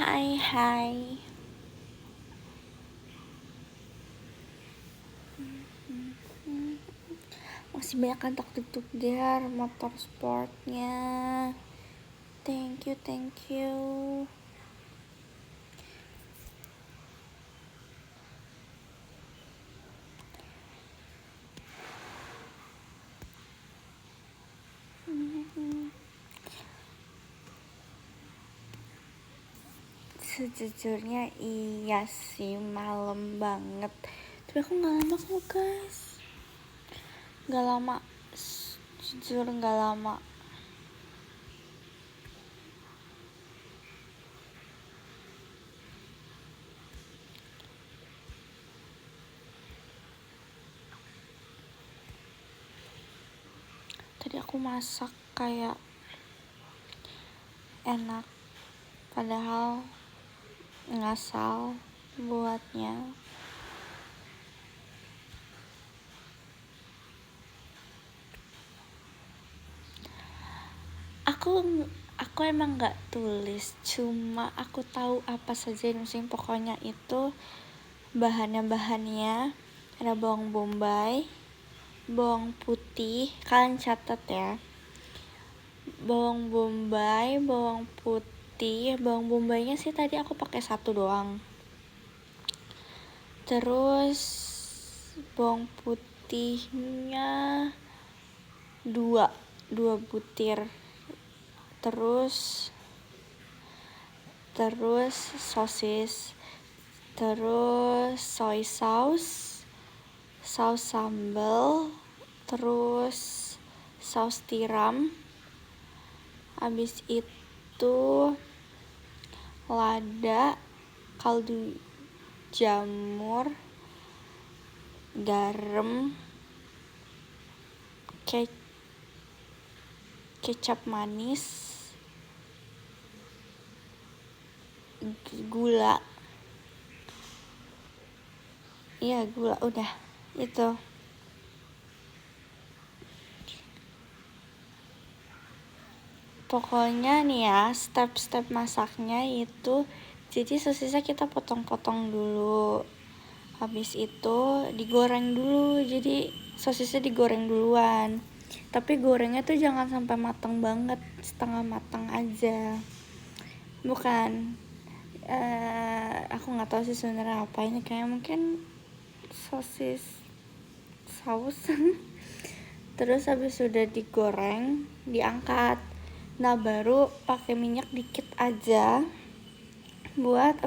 Hai. Masih banyak kan tuk-tuk der motor sportnya. Thank you. Sejujurnya iya sih, malam banget. Tapi aku gak lama kok guys. Gak lama. Jujur gak lama. Tadi aku masak kayak enak, padahal ngasal buatnya. Aku emang nggak tulis, cuma aku tahu apa saja yang mesti. Pokoknya itu bahannya ada bawang bombay, bawang putih, kalian catat ya, bawang bombay, bawang putih. Bawang bombaynya sih tadi aku pakai 1 doang, terus bawang putihnya 2 butir, terus sosis, terus soy sauce, saus sambal, terus saus tiram. Habis itu lada, kaldu jamur, garam, kecap manis, gula. Iya, gula, udah itu. Pokoknya nih ya, step-step masaknya itu, jadi sosisnya kita potong-potong dulu. Habis itu digoreng dulu, jadi sosisnya digoreng duluan. Tapi gorengnya tuh jangan sampai matang banget, setengah matang aja. Bukan, aku nggak tahu sih sebenarnya apa ini, kayak mungkin sosis saus. Terus habis sudah digoreng, diangkat. Nah baru pakai minyak dikit aja buat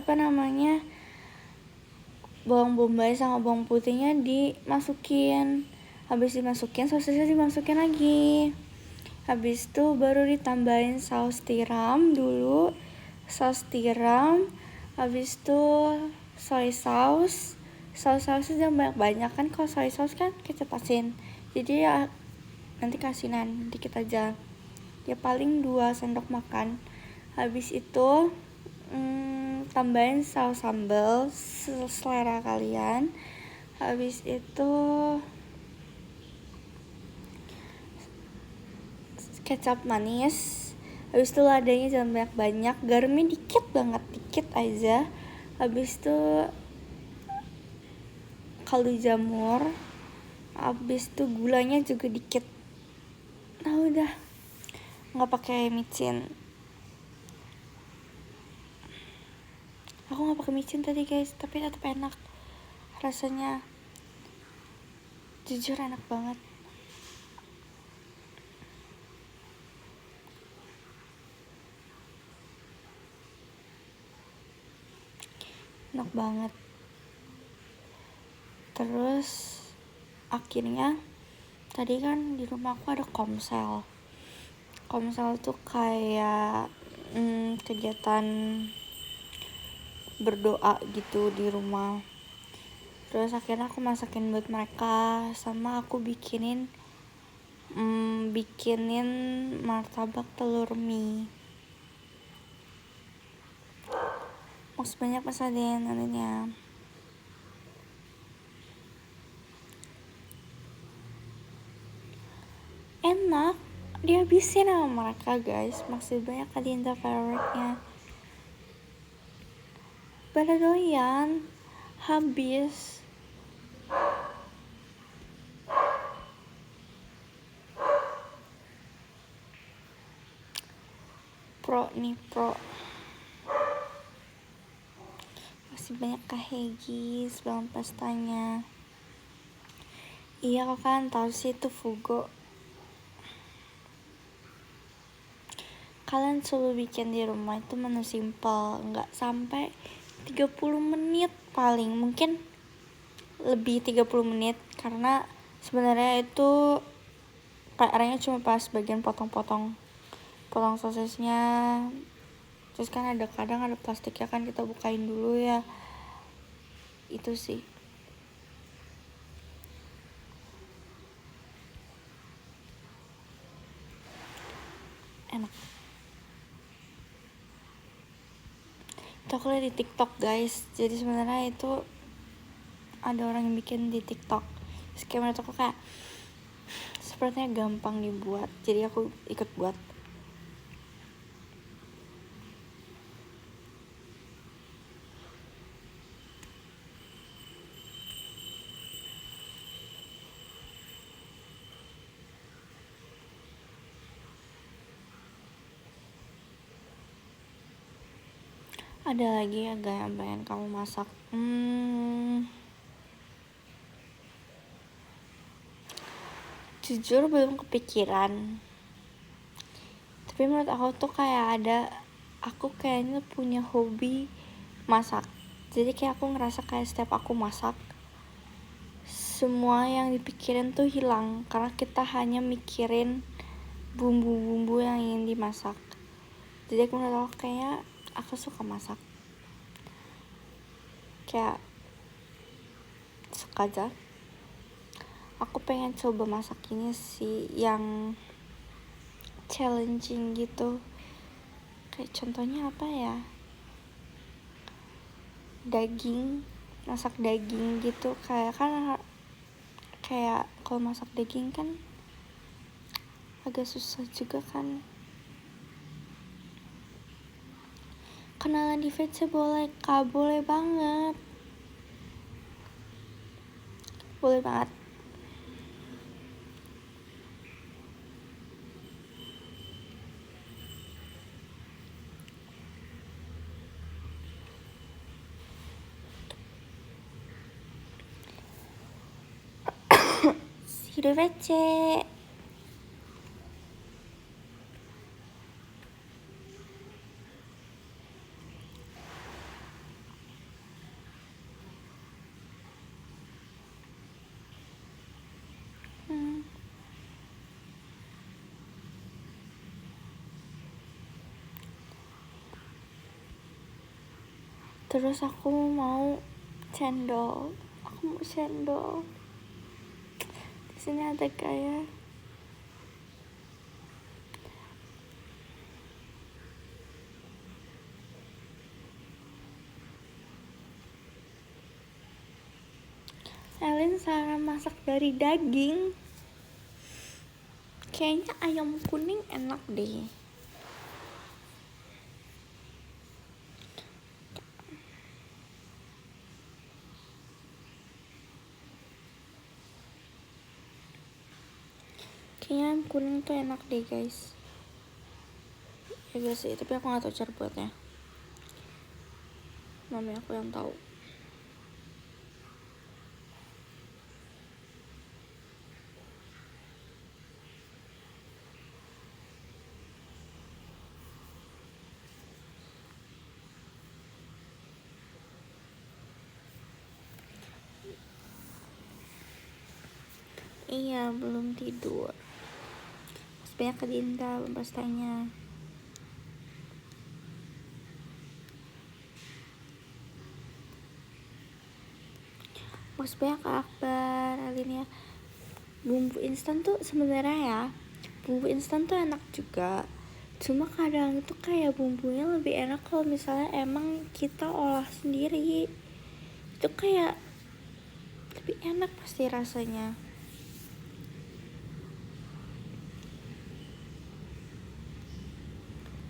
bawang bombay sama bawang putihnya dimasukin. Habis dimasukin, sosisnya dimasukin lagi. Habis itu baru ditambahin saus tiram dulu, habis itu soy sauce. Saus jangan banyak-banyak kan, kalau soy sauce kan kecap asin, jadi ya nanti kasinan dikit aja ya, paling 2 sendok makan. Habis itu tambahin saus sambal selera kalian. Habis itu kecap manis. Habis itu ladanya jangan banyak-banyak, garamnya dikit banget, dikit aja. Habis itu kaldu jamur. Habis itu gulanya juga dikit. Nah udah, nggak pakai micin. Aku nggak pakai micin tadi guys, tapi tetap enak rasanya. Jujur enak banget. Enak banget. Terus akhirnya tadi kan di rumah aku ada komsel tuh kayak kegiatan berdoa gitu di rumah. Terus akhirnya aku masakin buat mereka, sama aku bikinin martabak telur mie. Maksud banyak pesanin nantinya. Enak, dihabisin sama mereka guys. Maksud banyak adinda favorite-nya. pada doyan, habis. Pro nih, pro. Masih banyak Kak Hegi sebelum pastanya. Iya, kok kan tahu sih itu Fugo. Kalian selalu bikin di rumah itu menu simple, nggak sampai 30 menit paling, mungkin lebih 30 menit karena sebenarnya itu PR-nya cuma pas bagian potong sosisnya. Terus kan kadang ada plastiknya kan, kita bukain dulu ya. Itu sih. Enak. Itu aku lihat di TikTok guys. Jadi sebenarnya itu ada orang yang bikin di TikTok. Terus kayak menurut aku kayak sepertinya gampang dibuat. Jadi aku ikut buat. Ada lagi ya gak yang pengen kamu masak? Jujur belum kepikiran. Tapi menurut aku tuh kayak aku kayaknya punya hobi masak. Jadi kayak aku ngerasa kayak setiap aku masak, semua yang dipikirin tuh hilang karena kita hanya mikirin bumbu-bumbu yang ingin dimasak. Jadi aku menurut aku kayaknya aku suka masak, kayak suka aja. Aku pengen coba masak ini sih yang challenging gitu. Kayak contohnya apa ya, masak daging gitu. Kayak kalau masak daging kan agak susah juga kan. Kenalan di VC boleh Kak, boleh banget. Boleh banget. See you VC. Terus aku mau cendol. Di sini ada kayak Elin saran masak dari daging. Kayaknya ayam kuning enak deh. Kayaknya ayam kuning tuh enak deh guys. Ya guys sih, tapi aku gak tahu cara buatnya. Mami aku yang tahu. Iya, belum tidur. Mas banyak ke Dinda pastanya. Mas banyak ke Akbar, Alin ya. Bumbu instan tuh sebenarnya ya, bumbu instan tuh enak juga. Cuma kadang itu kayak bumbunya lebih enak kalau misalnya emang kita olah sendiri. Itu kayak lebih enak pasti rasanya.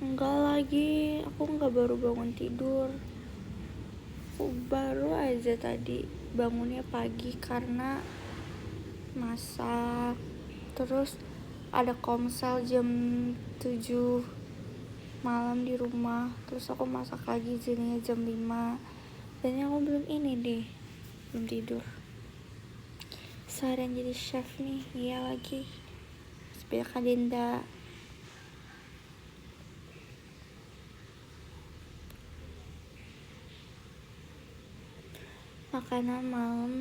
Enggak lagi, aku enggak baru bangun tidur. aku baru aja tadi bangunnya pagi karena masak, terus ada komsel jam 7 malam di rumah, terus aku masak lagi jadinya jam 5 dan aku belum tidur. Seharian jadi chef nih, iya lagi sebanyak agenda. Makanan malam,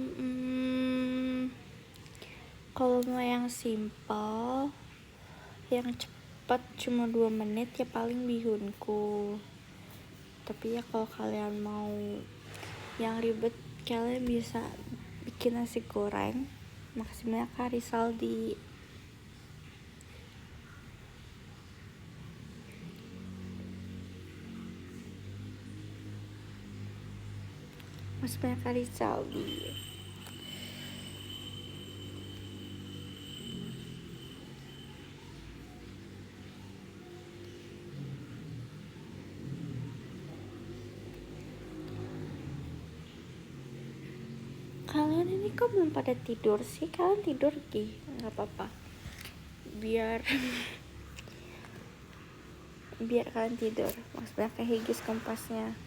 kalau mau yang simple, yang cepat cuma 2 menit ya paling bihunku. Tapi ya kalau kalian mau yang ribet, kalian bisa bikin nasi goreng. Makasih banyak Kak Rizaldi. Makasih banyak Kak Rizaldi. Kalian ini kok belum pada tidur sih? Kalian tidur Ki? Nggak apa-apa. Biar kalian tidur. Maksudnya kayak higis kempasnya.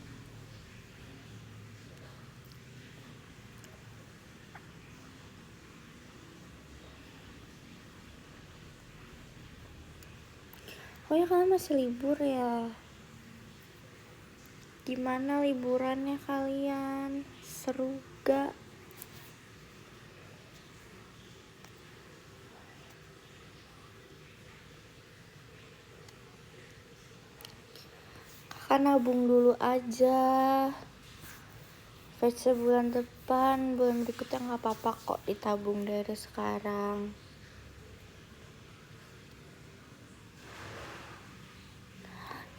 Oh ya, kalian masih libur ya? Gimana liburannya kalian? Seru gak? Kakak nabung dulu aja. Fase bulan depan, bulan berikutnya gak apa-apa kok ditabung dari sekarang.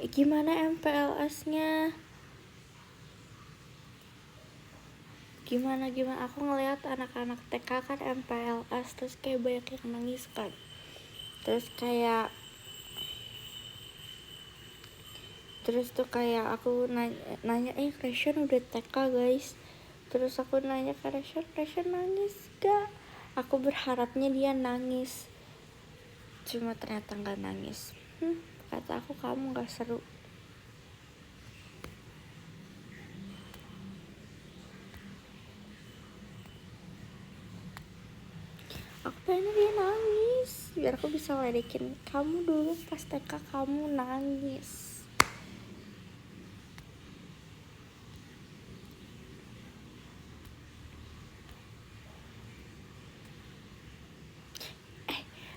Gimana MPLS-nya? Gimana aku ngeliat anak-anak TK kan MPLS, terus kayak banyak yang nangis kan. Terus tuh kayak aku nanya Reshan udah TK guys. Terus aku nanya ke Reshan nangis gak? Aku berharapnya dia nangis, cuma ternyata gak nangis. Kata aku, kamu gak seru. Aku pengen dia nangis, biar aku bisa ledekin, kamu dulu pas TK kamu nangis.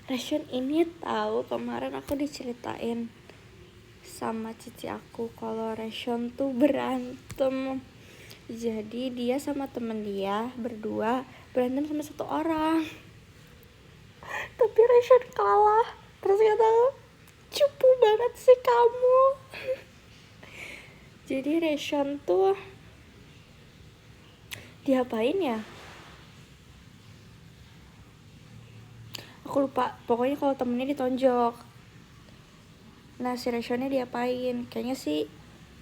Reshan ini tahu kemarin aku diceritain sama cici aku kalau Reshan tuh berantem. Jadi dia sama temen dia berdua berantem sama satu orang. Tapi Reshan kalah. Terus kata, cupu banget sih kamu. Jadi Reshan tuh diapain ya? Aku lupa, pokoknya kalau temennya ditonjok. Nah si Reshannya diapain? Kayaknya sih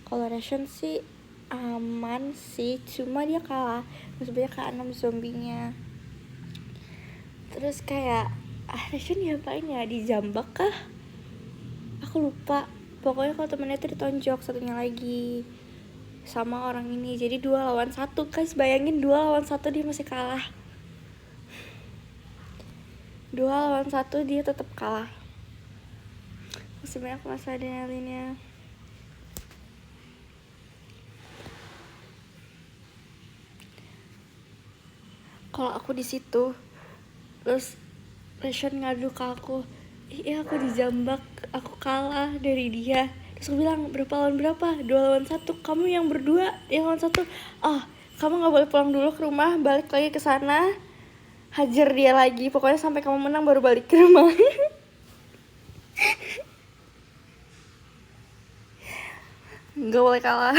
kalau Reshan sih aman sih, cuma dia kalah. Maksudnya ke-6 zombinya. Terus kayak Reshan diapain ya? Dijambak kah? Aku lupa. Pokoknya kalau temennya tuh ditonjok, satunya lagi sama orang ini. Jadi 2 lawan 1. Guys bayangin 2 lawan 1 dia masih kalah. 2 lawan 1 dia tetap kalah. Masih banyak masalah adrenalinnya. Kalau aku di situ, terus Reshan ngadu ke aku, iya aku dijambak, aku kalah dari dia. Terus aku bilang, berapa lawan berapa? 2 lawan 1. Kamu yang berdua, yang lawan 1. Kamu gak boleh pulang dulu ke rumah, balik lagi ke sana, hajar dia lagi, pokoknya sampai kamu menang baru balik ke rumah. Gak boleh kalah.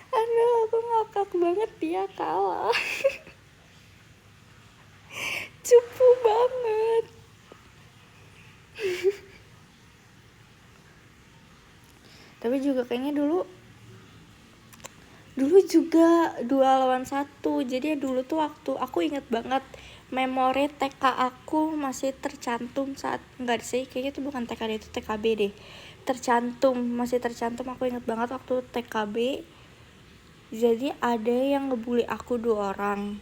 Aduh, aku ngakak banget dia kalah. Cupu banget. Tapi juga kayaknya dulu juga 2 lawan 1. Jadi dulu tuh waktu aku inget banget memori TK aku masih tercantum saat, enggak sih, kayaknya itu bukan TK deh, itu TKB deh, masih tercantum. Aku inget banget waktu TKB, jadi ada yang ngebully aku 2 orang.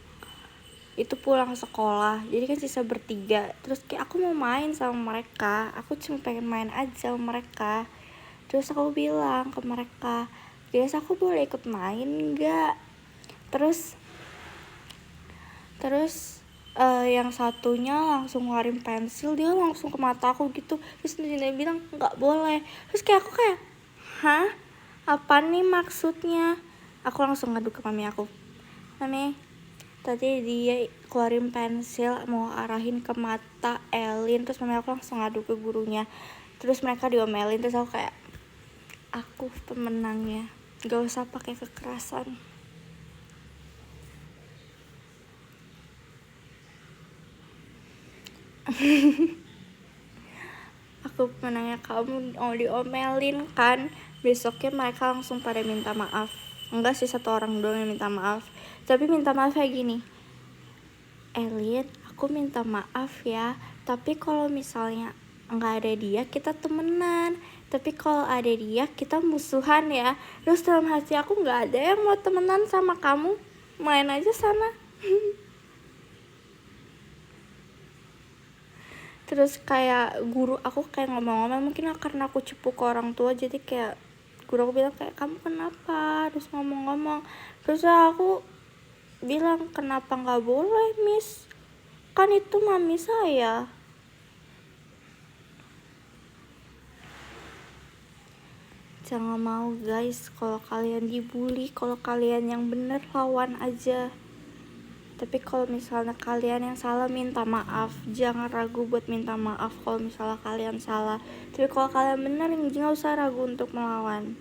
Itu pulang sekolah, jadi kan sisa bertiga. Terus kayak aku mau main sama mereka, aku cuma pengen main aja sama mereka. Terus aku bilang ke mereka, guys, aku boleh ikut main nggak? Terus yang satunya langsung ngeluarin pensil, dia langsung ke mata aku gitu. Terus dia bilang nggak boleh. Terus kayak aku kayak, hah, apa nih maksudnya? Aku langsung ngadu ke mami aku, mami, tadi dia keluarin pensil mau arahin ke mata Elin. Terus mami aku langsung ngadu ke gurunya. Terus mereka diomelin. Terus aku kayak, aku pemenangnya, gak usah pakai kekerasan. Aku pemenangnya, kamu mau diomelin kan? Besoknya mereka langsung pada minta maaf. Enggak sih, 1 orang doang yang minta maaf. Tapi minta maaf kayak gini, Elin, aku minta maaf ya, tapi kalau misalnya nggak ada dia kita temenan, tapi kalau ada dia kita musuhan ya. Terus dalam hati aku, nggak ada yang mau temenan sama kamu, main aja sana. Terus kayak guru aku kayak ngomong-ngomong, mungkin karena aku cepu ke orang tua, jadi kayak guru aku bilang kayak, kamu kenapa? Terus ngomong-ngomong. Terus aku bilang, kenapa nggak boleh, miss, kan itu mami saya. Jangan mau guys, kalau kalian dibully, kalau kalian yang bener lawan aja. Tapi kalau misalnya kalian yang salah, minta maaf. Jangan ragu buat minta maaf kalau misalnya kalian salah. Tapi kalau kalian bener, nggak usah ragu untuk melawan.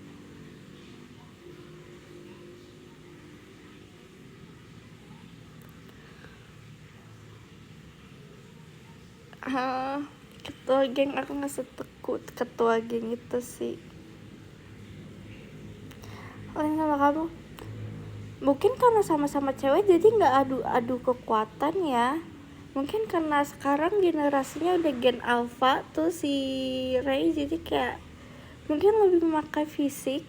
Ketua geng aku nggak setekut ketua geng itu sih. Lain sama kamu, mungkin karena sama-sama cewek jadi nggak adu kekuatan ya. Mungkin karena sekarang generasinya udah gen alpha tuh si Ray, jadi kayak mungkin lebih memakai fisik,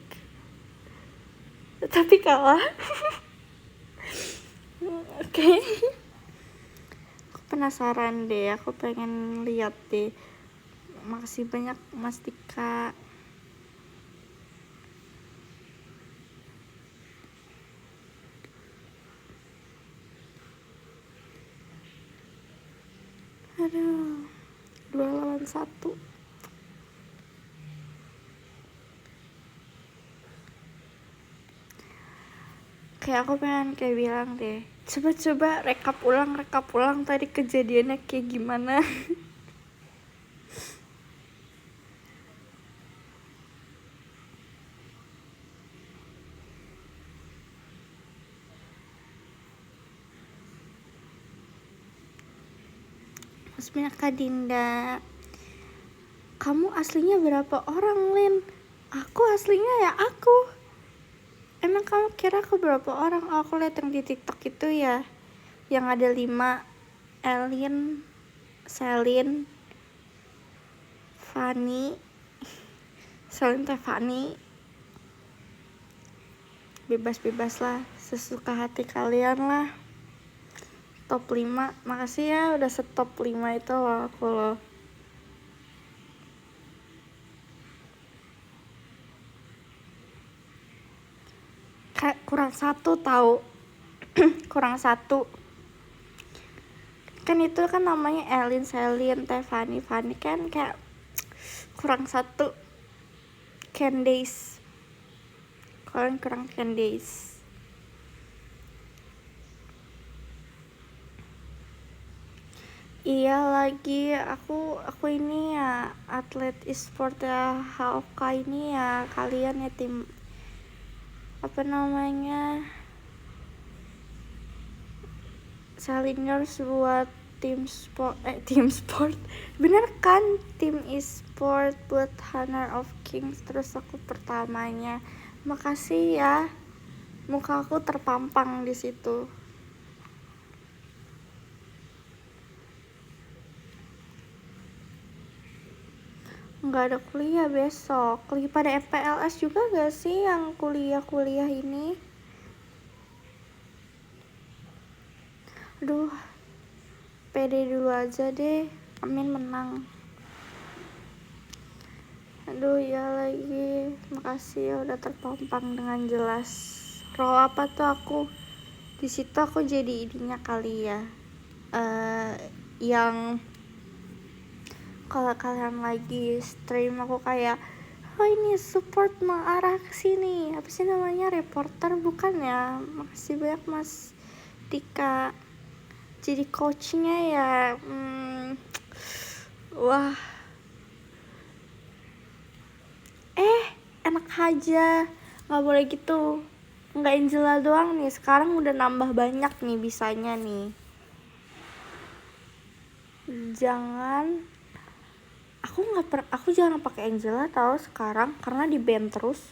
tapi kalah. Oke. Aku penasaran deh, aku pengen lihat deh. Makasih banyak Mas Tika. Aduh, 2 lawan 1. Kayak aku pengen kayak bilang deh, coba rekap ulang tadi kejadiannya kayak gimana. Maksudnya Kak Dinda, kamu aslinya berapa orang, Lin? Aku aslinya ya aku. Emang kamu kira aku berapa orang? Oh, aku lihat yang di TikTok itu ya, yang ada 5, Elin, Selin, Fanny, Selin teh Fanny. Bebas lah, sesuka hati kalian lah. Top 5, makasih ya udah setop 5 itu loh aku loh. Kayak kurang 1 tahu. Kurang 1. Kan itu kan namanya Elin, Selin, teh Fanny kan kayak kurang 1. Candace, kalian kurang Candace. Iya lagi, aku ini ya atlet e-sport ya, HOK ini ya, kalian ya tim apa namanya, challengers buat tim sport bener kan, tim e-sport buat Honor of Kings, terus aku pertamanya. Makasih ya, muka aku terpampang di situ. Nggak ada kuliah besok. Lagi pada FPLS juga gak sih yang kuliah ini? Aduh, pede dulu aja deh, amin menang. Aduh ya lagi, makasih ya udah terpampang dengan jelas. Roll apa tuh aku? Di situ aku jadi ininya kali ya. Yang kalau kalian lagi stream aku kayak, oh ini support mengarah ke sini. Apa sih namanya, reporter bukan ya? Makasih banyak Mas Dika. Jadi coachnya ya. Wah. Enak aja. Nggak boleh gitu. Nggak Angela doang nih. Sekarang udah nambah banyak nih bisanya nih. Jangan. Aku jarang pakai Angela tahu sekarang karena di ban terus.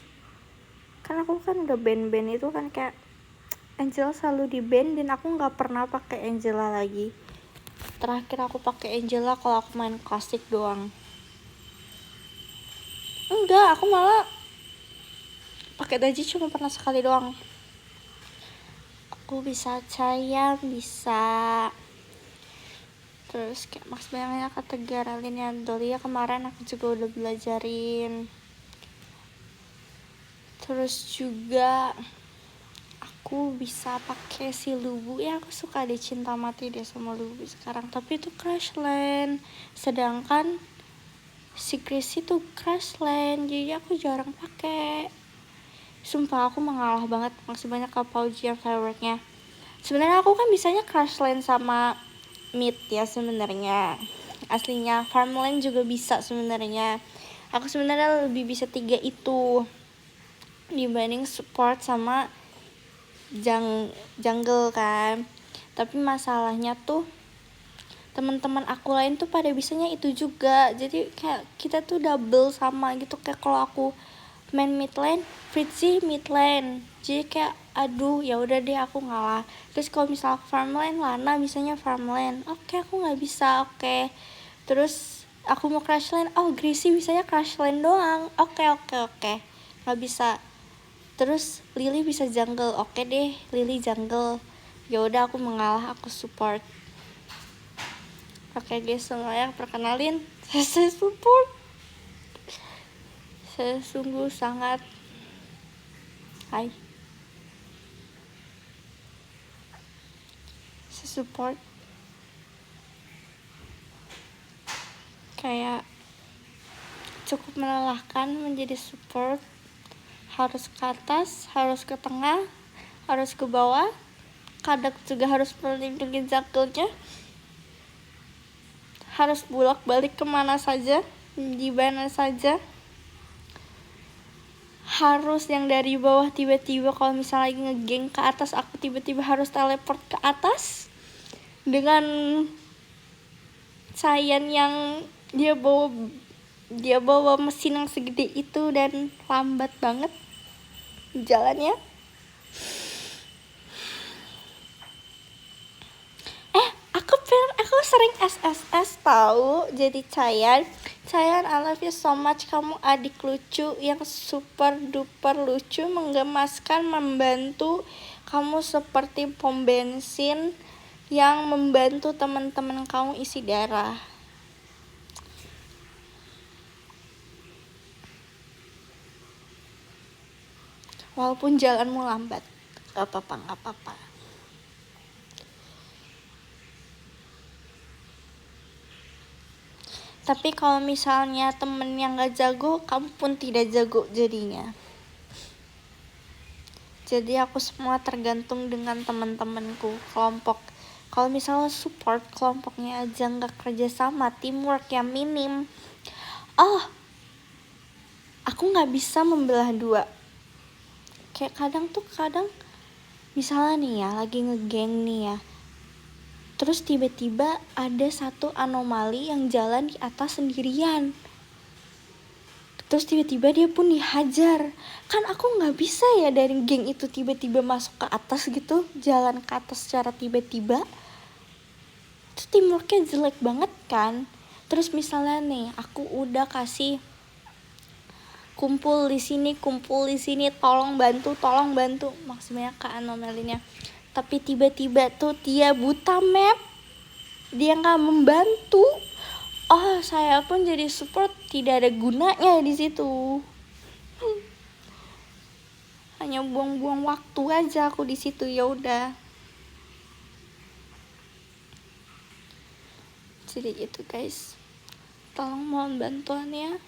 Kan aku kan udah ban itu kan kayak Angela selalu di ban dan aku nggak pernah pakai Angela lagi. Terakhir aku pakai Angela kalau aku main klasik doang. Enggak, aku malah pakai Daji cuma pernah sekali doang. Aku bisa Caya, bisa terus kayak Max Bayangnya kata Geraldine ya Dolia kemarin aku juga udah belajarin. Terus juga aku bisa pakai si Lubu ya, aku suka deh, cinta mati deh sama Lubu sekarang, tapi itu Crashland, sedangkan si Chris itu Crashland, jadi aku jarang pakai. Sumpah aku mengalah banget, makasih banyak ke Pauji yang fireworknya. Sebenarnya aku kan bisanya Crashland sama Mid ya sebenarnya. Aslinya Farmland juga bisa sebenarnya. Aku sebenarnya lebih bisa 3 itu dibanding support sama jungle kan. Tapi masalahnya tuh teman-teman aku lain tuh pada bisanya itu juga. Jadi kayak kita tuh double sama gitu. Kayak kalau aku main mid lane, Fritzy mid lane. Jadi kayak aduh ya udah deh aku ngalah. Terus kalau misal farm lane, Lana bisanya farm lane. Oke, aku nggak bisa. Oke. Terus aku mau crash lane, oh Greasy bisanya crash lane doang. Oke. Nggak bisa. Terus Lily bisa jungle. Oke deh, Lily jungle. Ya udah aku mengalah, aku support. Oke guys, semuanya perkenalin, saya support. Saya sungguh sangat saya support. Kayak cukup melelahkan menjadi support. Harus ke atas, harus ke tengah, harus ke bawah. Kadang juga harus melindungi jungle-nya. Harus bolak-balik kemana saja, di mana saja. Harus yang dari bawah tiba-tiba kalau misalnya lagi ngegeng ke atas, aku tiba-tiba harus teleport ke atas dengan Cyan yang dia bawa mesin yang segede itu dan lambat banget jalannya. Aku sering SSS tahu jadi Cyan, I love you so much. Kamu adik lucu yang super duper lucu, menggemaskan, membantu. Kamu seperti pom bensin yang membantu teman-teman kamu isi darah. Walaupun jalanmu lambat, gak apa-apa. Tapi kalau misalnya temen yang gak jago, kamu pun tidak jago jadinya. Jadi aku semua tergantung dengan teman-temanku, kelompok. Kalau misalnya support, kelompoknya aja gak kerja sama, teamwork yang minim. Aku gak bisa membelah dua. Kayak kadang misalnya nih ya, lagi ngegeng nih ya. Terus tiba-tiba ada satu anomali yang jalan di atas sendirian. Terus tiba-tiba dia pun dihajar. Kan aku gak bisa ya dari geng itu tiba-tiba masuk ke atas gitu, jalan ke atas secara tiba-tiba. Itu teamworknya jelek banget kan. Terus misalnya nih, aku udah kasih kumpul di sini, tolong bantu, maksudnya ke anomalinya. Tapi tiba-tiba tuh dia buta map, dia nggak membantu. Oh, saya pun jadi support tidak ada gunanya di situ. Hanya buang-buang waktu aja aku di situ, ya udah. Jadi itu guys, tolong mohon bantuannya,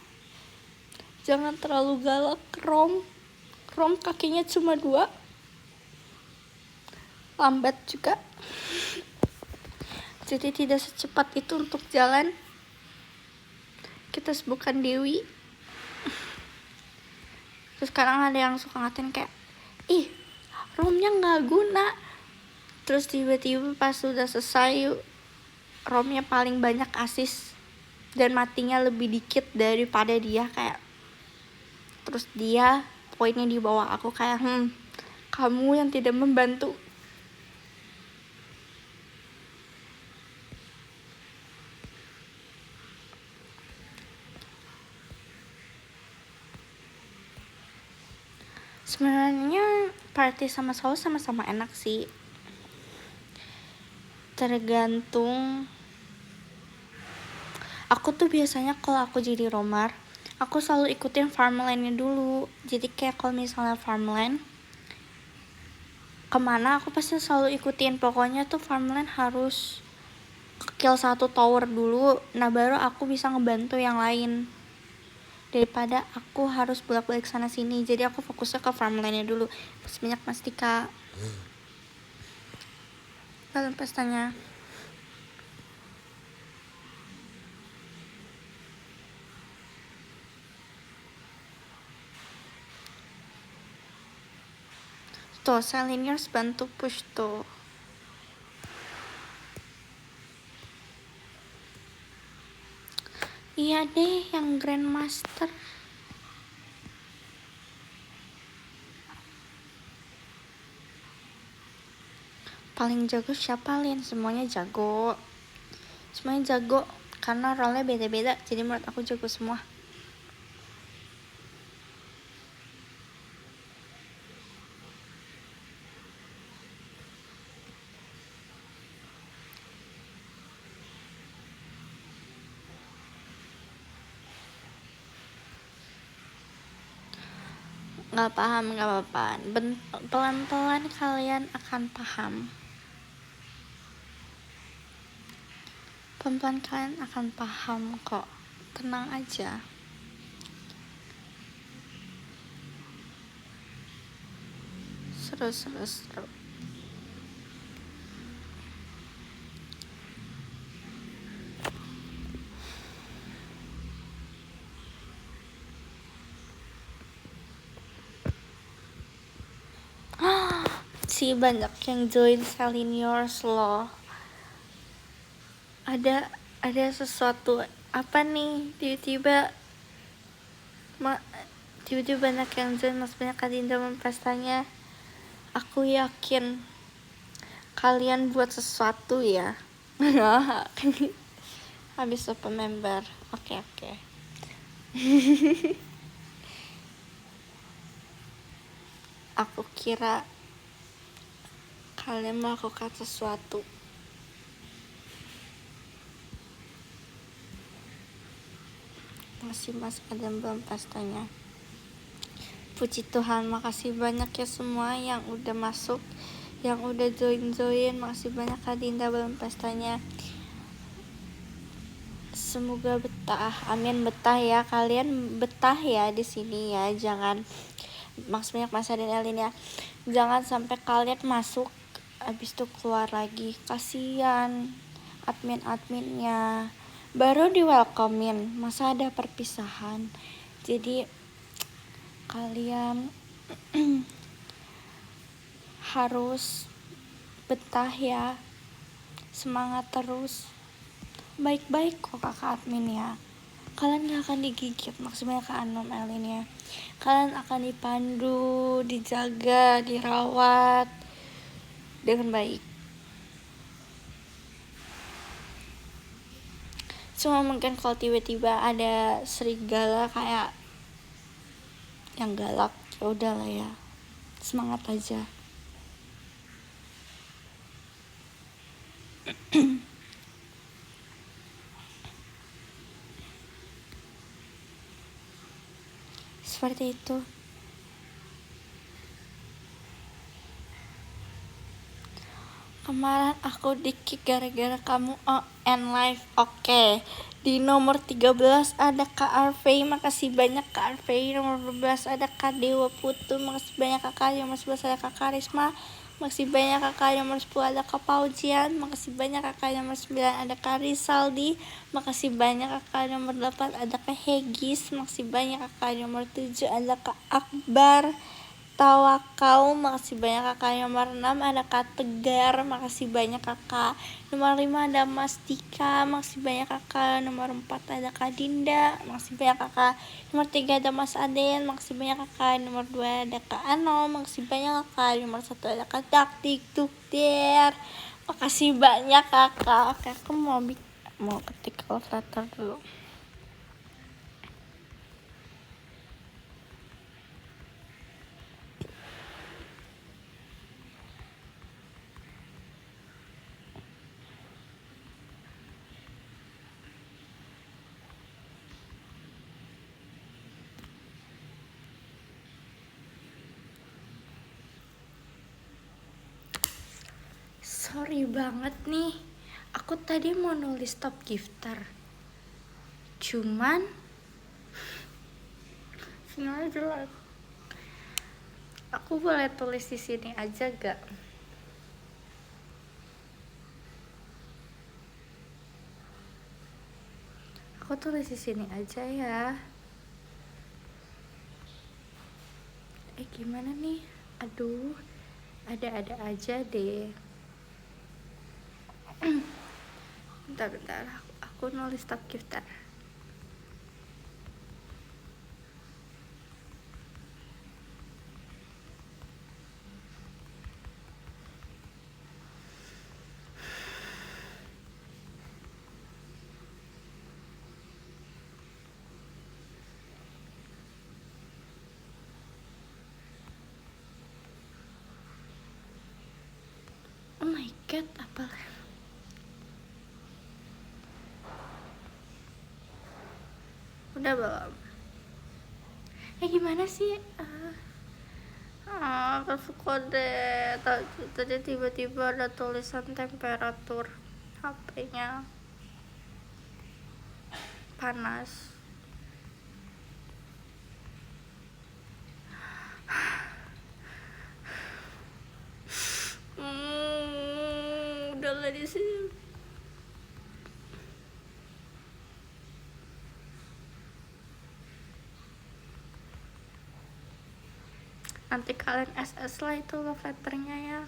jangan terlalu galak. Rom kakinya cuma 2, lambat juga, jadi tidak secepat itu untuk jalan. Kita sebutkan Dewi. Terus sekarang ada yang suka ngatain kayak, ih Romnya nggak guna. Terus tiba-tiba pas sudah selesai, Romnya paling banyak asis dan matinya lebih dikit daripada dia kayak. Terus dia poinnya di bawah aku kayak, kamu yang tidak membantu. Sebenarnya party sama Saul sama-sama enak sih, tergantung. Aku tuh biasanya kalau aku jadi Romar, aku selalu ikutin farmland-nya dulu. Jadi kayak kalau misalnya farmland kemana, aku pasti selalu ikutin. Pokoknya tuh farmland harus kill 1 tower dulu, nah baru aku bisa ngebantu yang lain, daripada aku harus bolak-balik sana sini. Jadi aku fokusnya ke farmland-nya dulu. Banyak Mastika dalam pestanya. Tuh, Seleniers bantu push tuh. Iya deh, yang Grandmaster. Paling jago siapa, Lin? Semuanya jago. Karena role-nya beda-beda, jadi menurut aku jago semua. Nggak paham nggak apa-apa, pelan-pelan kalian akan paham. Pelan-pelan kalian akan paham kok, tenang aja. Seru. Si banyak yang join Seleniors loh. Ada sesuatu apa nih, tiba-tiba banyak yang join, mas banyak Adinda pestanya. Aku yakin kalian buat sesuatu ya. Habis open member. Oke. Aku kira kalian melakukan sesuatu. Masih Mas Adam belum pastanya. Puji Tuhan, makasih banyak ya semua yang udah masuk, yang udah join. Makasih banyak Adinda belum pastanya. Semoga betah, amin, betah ya, kalian betah ya di sini ya. Jangan, maksudnya Mas dan Elin ya, jangan sampai kalian masuk habis itu keluar lagi, kasihan adminnya baru di welcomein, masa ada perpisahan. Jadi kalian harus betah ya. semangat terus. Baik-baik kok kakak admin ya. Kalian gak akan digigit, maksudnya Kak Anom Elin ya. Kalian akan dipandu, dijaga, dirawat dengan baik. Cuma mungkin kalau tiba-tiba ada serigala kayak yang galak, ya udahlah ya. Semangat aja. Seperti itu. Kemarin aku di-kick gara-gara kamu ON live. Oke. Di nomor 13 ada Kak Arvey, makasih banyak Kak Arvey. Nomor 12 ada Kak Dewa Putu, makasih banyak Kakak. Nomor 11 ada Kak Karisma, makasih banyak Kakak. Nomor 10 ada Kak Paujian, makasih banyak Kakak. Nomor 9 ada Kak Risaldi, makasih banyak Kakak. Nomor 8 ada Kak Hegis, makasih banyak Kakak. Nomor 7 ada Kak Akbar Tawakau, makasih banyak Kakak. Nomor 6 ada Kak Tegar, makasih banyak Kakak. Nomor 5 ada Mas Dika, makasih banyak Kakak. Nomor 4 ada Kak Dinda, makasih banyak Kakak. Nomor 3 ada Mas Aden, makasih banyak Kakak. Nomor 2 ada Kak Ano, makasih banyak Kakak. Nomor 1 ada Kak Daktik Tukdir, makasih banyak Kakak. Oke, aku mau ketik love letter dulu. Sorry banget nih, aku tadi mau nulis top gifter, cuman sinyalnya jelek. Aku boleh tulis di sini aja gak? Aku tulis di sini aja ya. Gimana nih? Aduh, ada-ada aja deh. Bentar, aku nulis top gifter. Oh my god, apa? Udah belum? Gimana sih? Aku suka deh. Tadi tiba-tiba ada tulisan temperatur HP-nya panas. Udahlah di sini. Nanti kalian SS lah itu love letternya ya.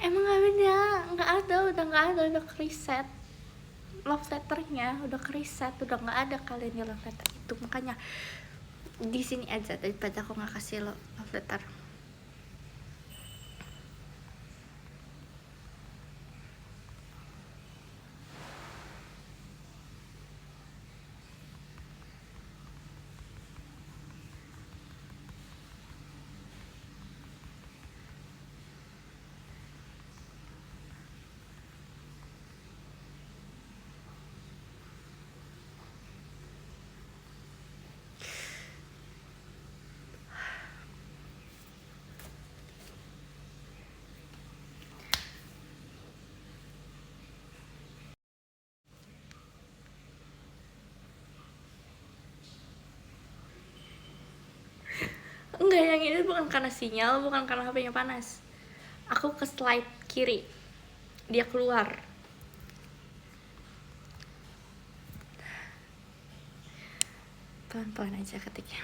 Emang nggak ada, udah reset love letternya, udah reset, udah nggak ada kalian di love letter itu. Makanya di sini aja daripada aku nggak kasih love letter. Enggak, yang ini bukan karena sinyal, bukan karena HP-nya panas. Aku ke slide kiri, dia keluar. Pelan-pelan aja ketiknya.